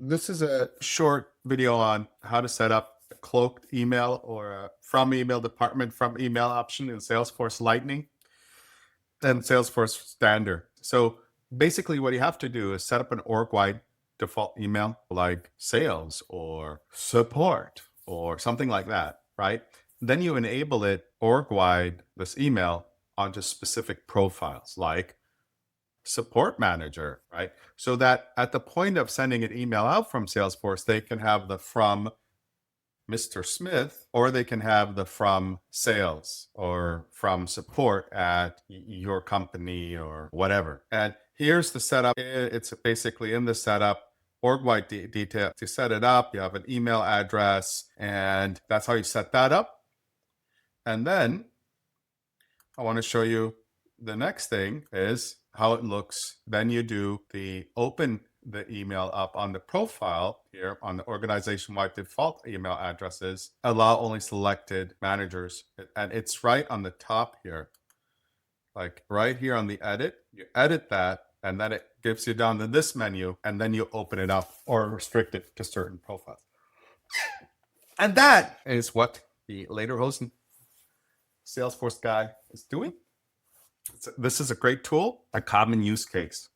This is a short video on how to set up a cloaked email or a from email department from email option in Salesforce Lightning and Salesforce Standard. So basically what you have to do is set up an org-wide default email like sales or support or something like that, right? Then you enable it org-wide, this email, onto specific profiles like support manager, right? So that at the point of sending an email out from Salesforce, they can have the from Mr. Smith, or they can have the from sales or from support at your company or whatever. And here's the setup. It's basically in the setup, org-wide detail. To set it up, you have an email address, and that's how you set that up. And then I want to show you the next thing is how it looks. Then you do the open the email up on the profile here on the organization-wide default email addresses, allow only selected managers. And it's right on the top here, like right here on the edit. You edit that, and then it gives you down to this menu, and then you open it up or restrict it to certain profiles. And that is what the lederhosen Salesforce guy is doing. This is a great tool, a common use case.